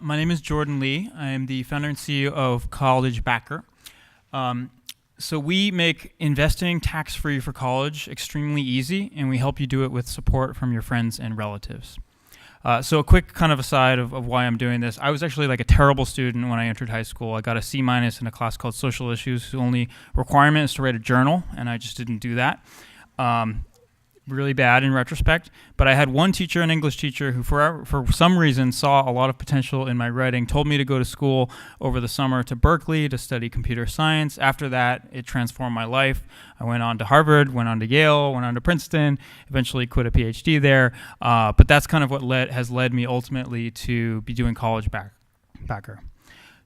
My name is Jordan Lee. I am the founder and CEO of Collegebacker. So we make investing tax-free for college extremely easy, and we help you do it with support from your friends and relatives. So a quick kind of aside of why I'm doing this. I was actually like a terrible student when I entered high school. I got a C- in a class called Social Issues. The only requirement is to write a journal, and I just didn't do that. Really bad in retrospect, but I had one teacher, an English teacher, who for some reason saw a lot of potential in my writing, told me to go to school over the summer to Berkeley to study computer science. After that, it transformed my life. I went on to Harvard, went on to Yale, went on to Princeton, eventually quit a PhD there, but that's kind of what has led me ultimately to be doing Collegebacker.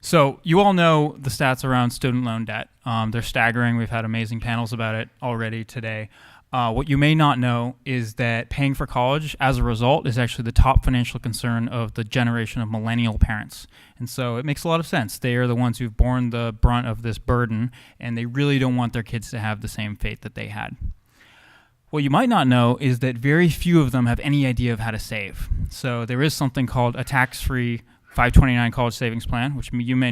So you all know the stats around student loan debt. They're staggering. We've had amazing panels about it already today. What you may not know is that paying for college as a result is actually the top financial concern of the generation of millennial parents. And so it makes a lot of sense. They are the ones who've borne the brunt of this burden, and they really don't want their kids to have the same fate that they had. What you might not know is that very few of them have any idea of how to save. So there is something called a tax-free 529 college savings plan, which you may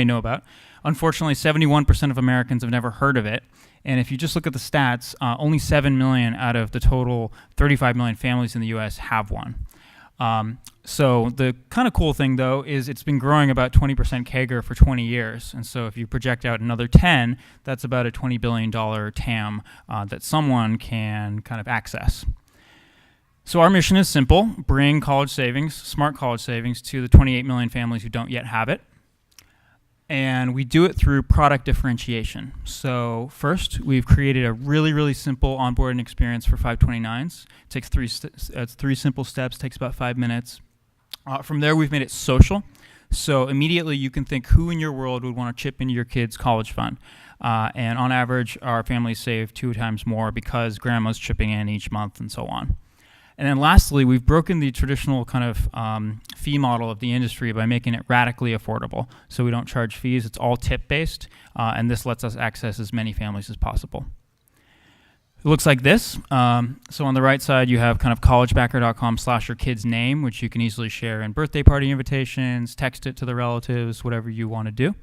know about. Unfortunately, 71% of Americans have never heard of it. And if you just look at the stats, only 7 million out of the total 35 million families in the US have one. So the kind of cool thing, though, is it's been growing about 20% CAGR for 20 years. And so if you project out another 10, that's about a $20 billion TAM that someone can kind of access. So our mission is simple: bring college savings, smart college savings, to the 28 million families who don't yet have it. And we do it through product differentiation. So first, we've created a really, really simple onboarding experience for 529s. It takes three simple steps, takes about 5 minutes. From there, we've made it social. So immediately you can think who in your world would want to chip into your kid's college fund. And on average, our families save 2 times more because grandma's chipping in each month and so on. And then lastly, we've broken the traditional kind of fee model of the industry by making it radically affordable. So we don't charge fees, it's all tip-based, and this lets us access as many families as possible. It looks like this. So on the right side, you have kind of collegebacker.com/your kid's name, which you can easily share in birthday party invitations, text it to the relatives, whatever you want to do.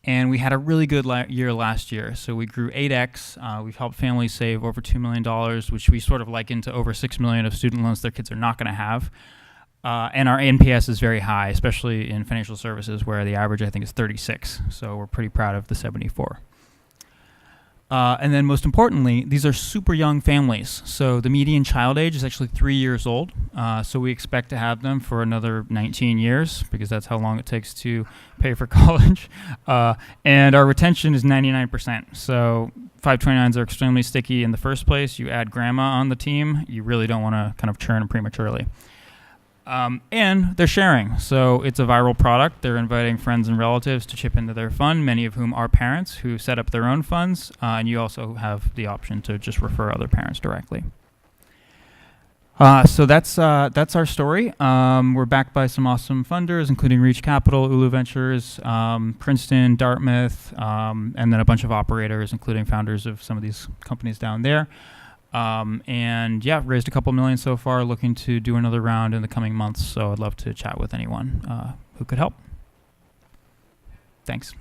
And we had a really good year last year. So we grew 8x. We've helped families save over $2 million, which we sort of liken to over $6 million of student loans their kids are not going to have. And our NPS is very high, especially in financial services, where the average, I think, is 36. So we're pretty proud of the 74. And then most importantly, these are super young families. So the median child age is actually 3 years old. So we expect to have them for another 19 years because that's how long it takes to pay for college. And our retention is 99%. So 529s are extremely sticky in the first place. You add grandma on the team, you really don't want to kind of churn prematurely. And they're sharing. So it's a viral product. They're inviting friends and relatives to chip into their fund, many of whom are parents who set up their own funds. And you also have the option to just refer other parents directly. So that's our story. We're backed by some awesome funders, including Reach Capital, Ulu Ventures, Princeton, Dartmouth, and then a bunch of operators, including founders of some of these companies down there. And yeah, raised a couple million so far, looking to do another round in the coming months. So I'd love to chat with anyone who could help. Thanks.